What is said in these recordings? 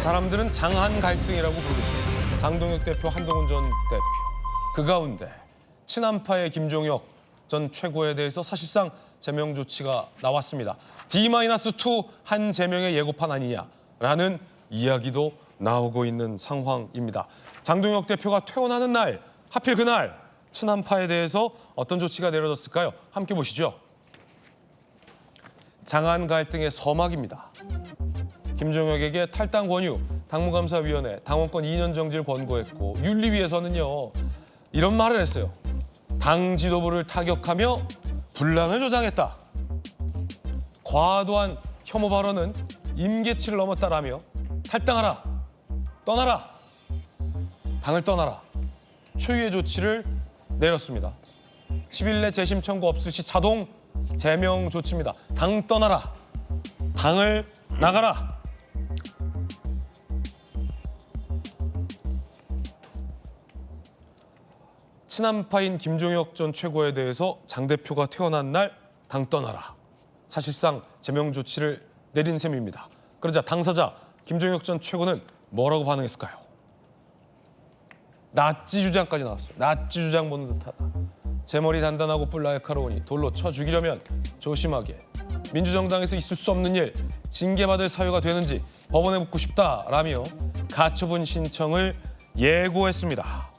사람들은 장한 갈등이라고 부르죠. 장동혁 대표, 한동훈 전 대표. 그 가운데 친한파의 김종혁 전 최고에 대해서 사실상 제명 조치가 나왔습니다. D-2 한 제명의 예고판 아니냐라는 이야기도 나오고 있는 상황입니다. 장동혁 대표가 퇴원하는 날, 하필 그날 친한파에 대해서 어떤 조치가 내려졌을까요? 함께 보시죠. 장안 갈등의 서막입니다. 김종혁에게 탈당 권유, 당무감사위원회, 당원권 2년 정지를 권고했고 윤리위에서는요 이런 말을 했어요. 당 지도부를 타격하며 분란을 조장했다. 과도한 혐오 발언은 임계치를 넘었다라며 탈당하라, 떠나라, 당을 떠나라. 초유의 조치를 내렸습니다. 10일 내 재심 청구 없을 시 자동 제명 조치입니다. 당 떠나라, 당을 나가라. 친한파인 김종혁 전 최고에 대해서 장 대표가 퇴원한 날 당 떠나라. 사실상 제명 조치를 내린 셈입니다. 그러자 당사자 김종혁 전 최고는 뭐라고 반응했을까요? 나치 주장까지 나왔어요. 나치 주장 보는 듯하다. 제 머리 단단하고 뿔 날카로우니 돌로 쳐 죽이려면 조심하게. 민주정당에서 있을 수 없는 일, 징계받을 사유가 되는지 법원에 묻고 싶다라며 가처분 신청을 예고했습니다.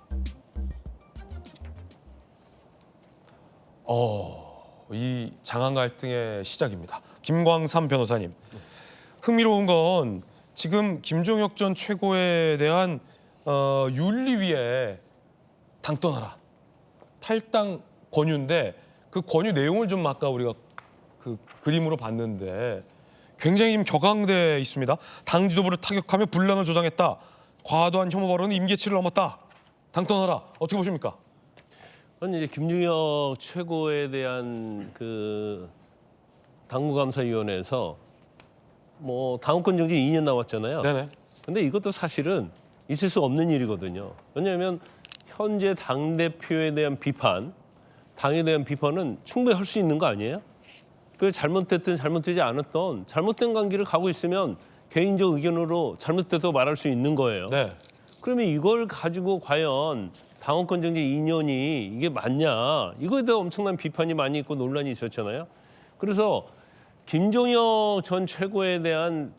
이 장안 갈등의 시작입니다. 김광삼 변호사님, 흥미로운 건 지금 김종혁 전 최고에 대한 윤리위에 당 떠나라, 탈당 권유인데 그 권유 내용을 좀 아까 우리가 그 그림으로 봤는데 굉장히 지금 격앙돼 있습니다. 당 지도부를 타격하며 분란을 조장했다. 과도한 혐오 발언은 임계치를 넘었다. 당 떠나라. 어떻게 보십니까? 저는 이제 김종혁 최고에 대한 그 당무감사위원회에서 뭐 당원권 정지 2년 남았잖아요. 네네. 근데 이것도 사실은 있을 수 없는 일이거든요. 왜냐하면 현재 당 대표에 대한 비판, 당에 대한 비판은 충분히 할 수 있는 거 아니에요? 그 잘못됐든 잘못되지 않았던 잘못된 관계를 가고 있으면 개인적 의견으로 잘못됐다고 말할 수 있는 거예요. 네. 그러면 이걸 가지고 과연 당원권 정지 2년이 이게 맞냐? 이거에 대해 엄청난 비판이 많이 있고 논란이 있었잖아요. 그래서 김종혁 전 최고에 대한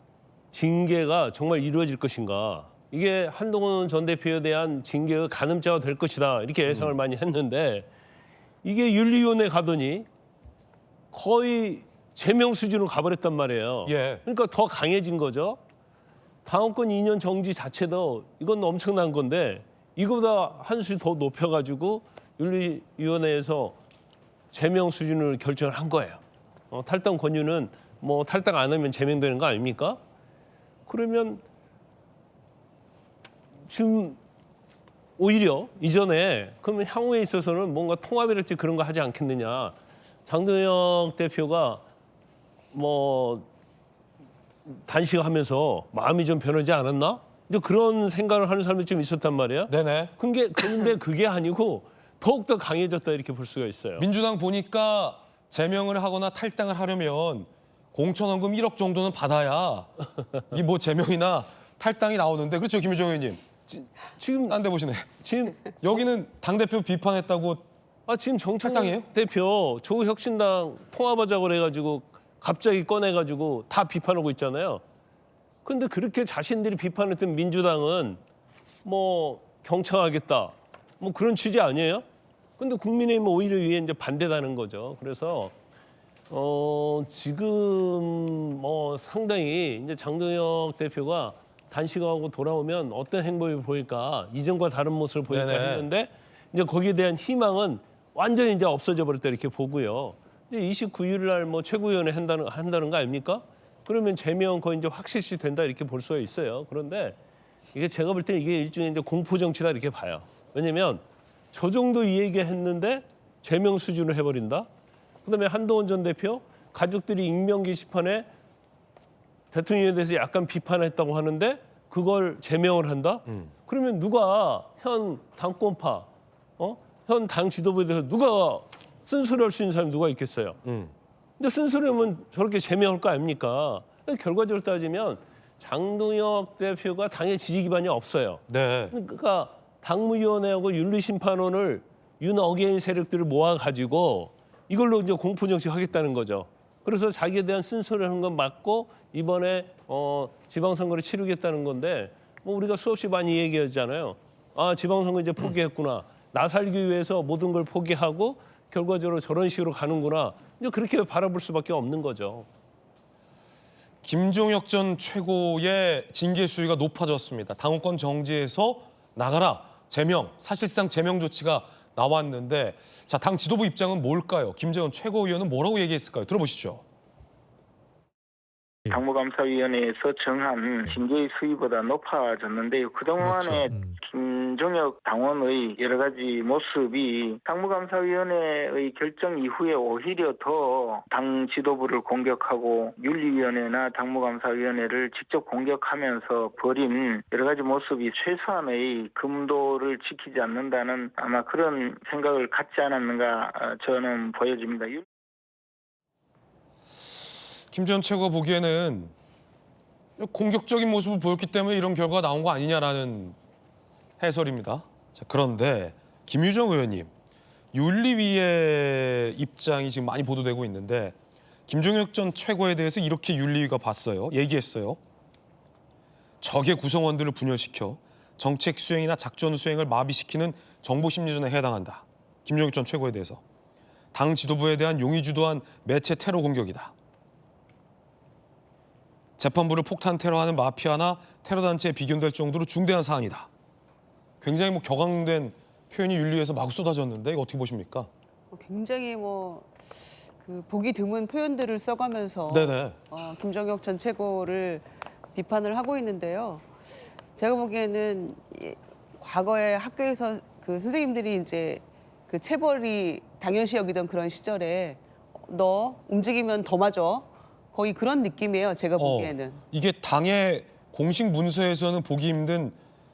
징계가 정말 이루어질 것인가? 이게 한동훈 전 대표에 대한 징계가 가늠자가 될 것이다. 이렇게 예상을 많이 했는데 이게 윤리위원회 가더니 거의 제명 수준으로 가버렸단 말이에요. 예. 그러니까 더 강해진 거죠. 당원권 2년 정지 자체도 이건 엄청난 건데 이거보다 한 수 더 높여가지고 윤리위원회에서 제명 수준을 결정을 한 거예요. 탈당 권유는 뭐 탈당 안 하면 제명되는 거 아닙니까? 그러면 지금 오히려 이전에 그러면 향후에 있어서는 뭔가 통합이랄지 그런 거 하지 않겠느냐. 장동혁 대표가 뭐 단식하면서 마음이 좀 변하지 않았나? 이제 그런 생각을 하는 사람이 좀 있었단 말이에요. 네네. 그런데 그게 아니고 더욱더 강해졌다 이렇게 볼 수가 있어요. 민주당 보니까 제명을 하거나 탈당을 하려면 공천원금 1억 정도는 받아야 이게 뭐 제명이나 탈당이 나오는데 그렇죠, 김유정 의원님? 지금 딴 데 보시네. 지금 여기는 당대표 비판했다고 지금 정청래 탈당이에요? 대표 조국혁신당 통합하자고 그래가지고 갑자기 꺼내가지고 다 비판하고 있잖아요. 근데 그렇게 자신들이 비판했던 민주당은 뭐 경청하겠다 뭐 그런 취지 아니에요? 근데 국민의힘은 오히려 위에 이제 반대다는 거죠. 그래서 지금 뭐 상당히 이제 장동혁 대표가 단식하고 돌아오면 어떤 행보를 보일까, 이전과 다른 모습을 보일까 네네. 했는데 이제 거기에 대한 희망은 완전히 이제 없어져 버렸다 이렇게 보고요. 이제 29일 날 뭐 최고위원회 한다는 거 아닙니까? 그러면 제명 거의 이제 확실시 된다 이렇게 볼 수가 있어요. 그런데 이게 제가 볼 때는 이게 일종의 이제 공포 정치다 이렇게 봐요. 왜냐면 저 정도 얘기했는데 제명 수준을 해버린다. 그다음에 한동훈 전 대표 가족들이 익명 게시판에 대통령에 대해서 약간 비판했다고 하는데 그걸 제명을 한다? 그러면 누가 현 당권파, 현 당 지도부에 대해서 누가 쓴소리할 수 있는 사람이 누가 있겠어요? 근데 쓴소리하면 저렇게 제명할 거 아닙니까? 결과적으로 따지면 장동혁 대표가 당의 지지 기반이 없어요. 네. 그러니까 당무위원회하고 윤리심판원을 윤어게인 세력들을 모아가지고 이걸로 이제 공포정치 하겠다는 거죠. 그래서 자기에 대한 쓴소리를 하는 건 맞고 이번에 지방선거를 치르겠다는 건데 뭐 우리가 수없이 많이 얘기하잖아요. 아, 지방선거 이제 포기했구나. 나 살기 위해서 모든 걸 포기하고 결과적으로 저런 식으로 가는구나. 이제 그렇게 바라볼 수밖에 없는 거죠. 김종혁 전 최고의 징계 수위가 높아졌습니다. 당원권 정지에서 나가라. 제명, 사실상 제명 조치가 나왔는데 자, 당 지도부 입장은 뭘까요? 김재원 최고위원은 뭐라고 얘기했을까요? 들어보시죠. 당무감사위원회에서 정한 징계의 수위보다 높아졌는데요. 그동안에 김종혁 당원의 여러 가지 모습이 당무감사위원회의 결정 이후에 오히려 더 당 지도부를 공격하고 윤리위원회나 당무감사위원회를 직접 공격하면서 벌인 여러 가지 모습이 최소한의 금도를 지키지 않는다는 아마 그런 생각을 갖지 않았는가 저는 보여집니다. 김재원 최고가 보기에는 공격적인 모습을 보였기 때문에 이런 결과가 나온 거 아니냐라는 해설입니다. 자, 그런데 김유정 의원님, 윤리위의 입장이 지금 많이 보도되고 있는데 김종혁 전 최고에 대해서 이렇게 윤리위가 봤어요. 얘기했어요. 적의 구성원들을 분열시켜 정책 수행이나 작전 수행을 마비시키는 정보심리전에 해당한다. 김종혁 전 최고에 대해서. 당 지도부에 대한 용의 주도한 매체 테러 공격이다. 재판부를 폭탄 테러하는 마피아나 테러 단체에 비견될 정도로 중대한 사안이다. 굉장히 뭐 격앙된 표현이 윤리위에서 마구 쏟아졌는데 이거 어떻게 보십니까? 굉장히 그 보기 드문 표현들을 써가면서 네네. 김종혁 전 최고를 비판을 하고 있는데요. 제가 보기에는 과거에 학교에서 그 선생님들이 이제 그 체벌이 당연시 여기던 그런 시절에 너 움직이면 더 맞아. 거의 그런 느낌이에요. 제가 보기에는. 이게 당의 공식 문서에서는 보기 힘든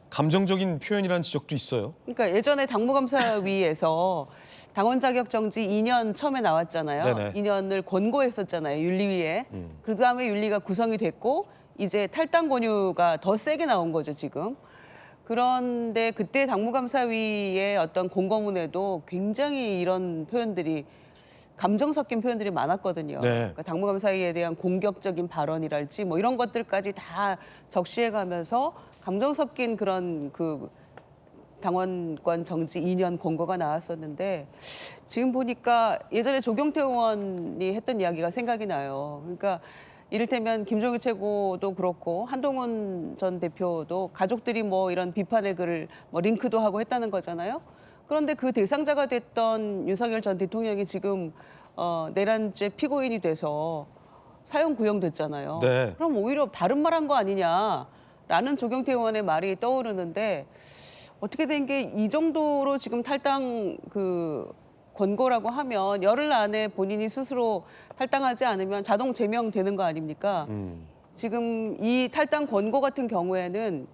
감정적인 표현이라는 지적도 있어요. 그러니까 예전에 당무감사위에서 당원 자격 정지 2년 처음에 나왔잖아요. 네네. 2년을 권고했었잖아요. 윤리위에. 그다음에 윤리가 구성이 됐고 이제 탈당 권유가 더 세게 나온 거죠, 지금. 그런데 그때 당무감사위의 어떤 공고문에도 굉장히 이런 표현들이 감정 섞인 표현들이 많았거든요. 네. 그러니까 당무감사위에 대한 공격적인 발언이랄지 뭐 이런 것들까지 다 적시해가면서 감정 섞인 그런 그 당원권 정지 2년 권고가 나왔었는데 지금 보니까 예전에 조경태 의원이 했던 이야기가 생각이 나요. 그러니까 이를테면 김종혁 최고도 그렇고 한동훈 전 대표도 가족들이 뭐 이런 비판의 글을 뭐 링크도 하고 했다는 거잖아요. 그런데 그 대상자가 됐던 윤석열 전 대통령이 지금 내란죄 피고인이 돼서 사형 구형됐잖아요. 네. 그럼 오히려 바른 말한 거 아니냐라는 조경태 의원의 말이 떠오르는데 어떻게 된 게 이 정도로 지금 탈당 그 권고라고 하면 열흘 안에 본인이 스스로 탈당하지 않으면 자동 제명되는 거 아닙니까? 지금 이 탈당 권고 같은 경우에는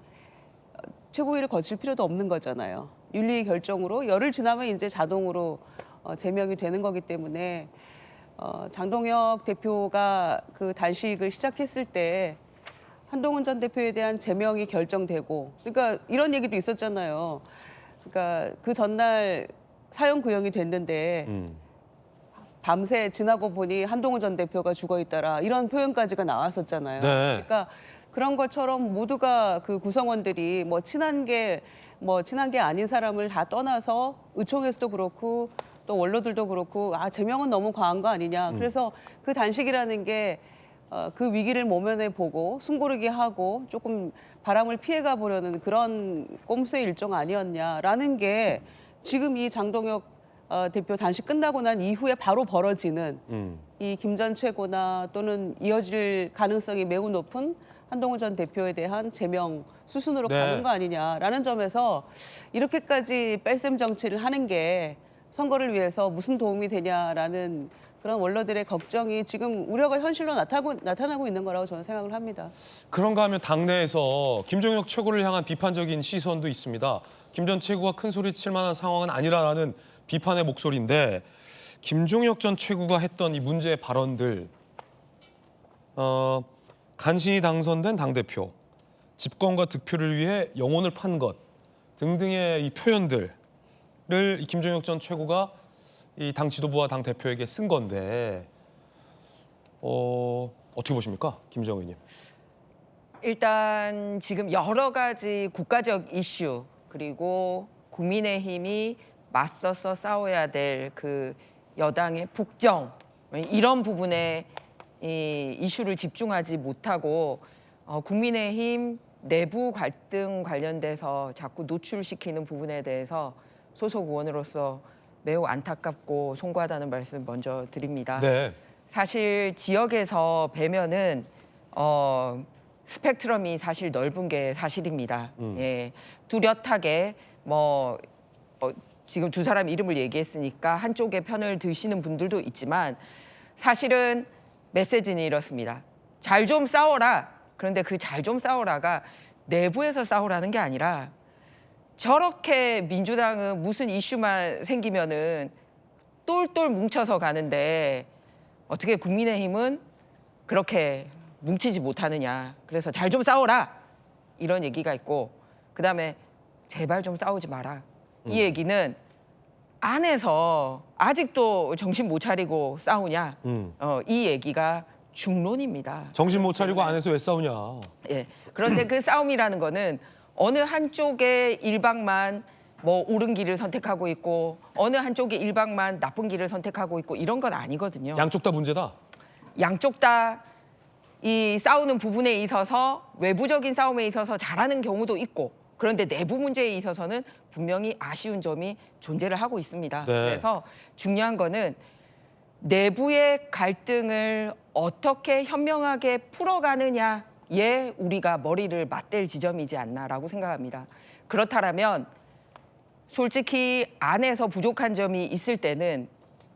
최고위를 거칠 필요도 없는 거잖아요. 윤리 결정으로 열흘 지나면 이제 자동으로 제명이 되는 거기 때문에 장동혁 대표가 그 단식을 시작했을 때 한동훈 전 대표에 대한 제명이 결정되고 그러니까 이런 얘기도 있었잖아요. 그러니까 그 전날 사형 구형이 됐는데 밤새 지나고 보니 한동훈 전 대표가 죽어 있더라 이런 표현까지가 나왔었잖아요. 네. 그러니까 그런 것처럼 모두가 그 구성원들이 뭐 친한 게 아닌 사람을 다 떠나서 의총에서도 그렇고 또 원로들도 그렇고 제명은 너무 과한 거 아니냐. 그래서 그 단식이라는 게 그 위기를 모면해 보고 숨고르기 하고 조금 바람을 피해가 보려는 그런 꼼수의 일종 아니었냐라는 게 지금 이 장동혁 대표 단식 끝나고 난 이후에 바로 벌어지는 이 김 전 최고나 또는 이어질 가능성이 매우 높은 한동훈 전 대표에 대한 제명 수순으로 네. 가는 거 아니냐라는 점에서 이렇게까지 뺄셈 정치를 하는 게 선거를 위해서 무슨 도움이 되냐라는 그런 원로들의 걱정이 지금 우려가 현실로 나타나고 있는 거라고 저는 생각을 합니다. 그런가 하면 당내에서 김종혁 최고를 향한 비판적인 시선도 있습니다. 김 전 최고가 큰 소리 칠 만한 상황은 아니라는 비판의 목소리인데 김종혁 전 최고가 했던 이 문제의 발언들 간신히 당선된 당대표, 집권과 득표를 위해 영혼을 판 것 등등의 이 표현들을 이 김종혁 전 최고가 이 당 지도부와 당 대표에게 쓴 건데 어떻게 보십니까, 김정은 의원님? 일단 지금 여러 가지 국가적 이슈 그리고 국민의힘이 맞서서 싸워야 될 그 여당의 폭정 이런 부분에 이 이슈를 집중하지 못하고 국민의힘 내부 갈등 관련돼서 자꾸 노출시키는 부분에 대해서 소속 의원으로서 매우 안타깝고 송구하다는 말씀 먼저 드립니다. 네. 사실 지역에서 뵈면은 스펙트럼이 사실 넓은 게 사실입니다. 예, 뚜렷하게 지금 두 사람 이름을 얘기했으니까 한쪽의 편을 드시는 분들도 있지만 사실은 메시지는 이렇습니다. 잘 좀 싸워라. 그런데 그 잘 좀 싸워라가 내부에서 싸우라는 게 아니라 저렇게 민주당은 무슨 이슈만 생기면은 똘똘 뭉쳐서 가는데 어떻게 국민의힘은 그렇게 뭉치지 못하느냐. 그래서 잘 좀 싸워라. 이런 얘기가 있고 그다음에 제발 좀 싸우지 마라. 이 얘기는 안에서 아직도 정신 못 차리고 싸우냐. 이 얘기가 중론입니다. 정신 못 차리고 안에서 왜 싸우냐. 예. 그런데 그 싸움이라는 거는 어느 한쪽의 일방만 옳은 길을 선택하고 있고 어느 한쪽의 일방만 나쁜 길을 선택하고 있고 이런 건 아니거든요. 양쪽 다 문제다. 양쪽 다 이 싸우는 부분에 있어서 외부적인 싸움에 있어서 잘하는 경우도 있고 그런데 내부 문제에 있어서는 분명히 아쉬운 점이 존재를 하고 있습니다. 네. 그래서 중요한 거는 내부의 갈등을 어떻게 현명하게 풀어가느냐에 우리가 머리를 맞댈 지점이지 않나라고 생각합니다. 그렇다면 솔직히 안에서 부족한 점이 있을 때는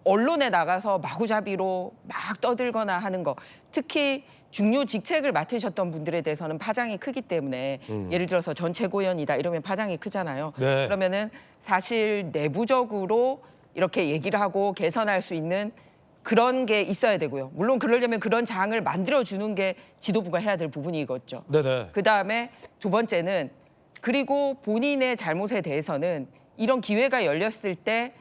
언론에 나가서 마구잡이로 막 떠들거나 하는 거 특히 중요 직책을 맡으셨던 분들에 대해서는 파장이 크기 때문에 예를 들어서 전 최고위원이다 이러면 파장이 크잖아요. 네. 그러면은 사실 내부적으로 이렇게 얘기를 하고 개선할 수 있는 그런 게 있어야 되고요. 물론 그러려면 그런 장을 만들어주는 게 지도부가 해야 될 부분이겠죠. 네네. 그다음에 두 번째는 그리고 본인의 잘못에 대해서는 이런 기회가 열렸을 때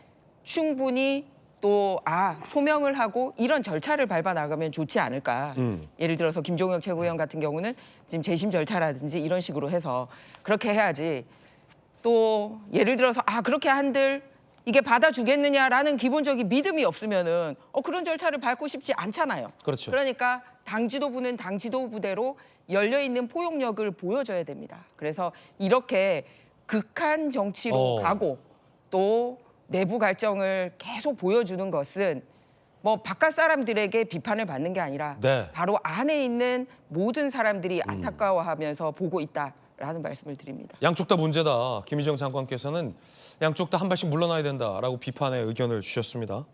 충분히 또 소명을 하고 이런 절차를 밟아 나가면 좋지 않을까. 예를 들어서 김종혁 최고위원 같은 경우는 지금 재심 절차라든지 이런 식으로 해서 그렇게 해야지. 또 예를 들어서 그렇게 한들 이게 받아주겠느냐라는 기본적인 믿음이 없으면은 그런 절차를 밟고 싶지 않잖아요. 그렇죠. 그러니까 당 지도부는 당 지도부대로 열려 있는 포용력을 보여줘야 됩니다. 그래서 이렇게 극한 정치로 가고 또 내부 갈등을 계속 보여주는 것은 바깥 사람들에게 비판을 받는 게 아니라 네. 바로 안에 있는 모든 사람들이 안타까워하면서 보고 있다라는 말씀을 드립니다. 양쪽 다 문제다. 김희정 장관께서는 양쪽 다 한 발씩 물러나야 된다라고 비판의 의견을 주셨습니다.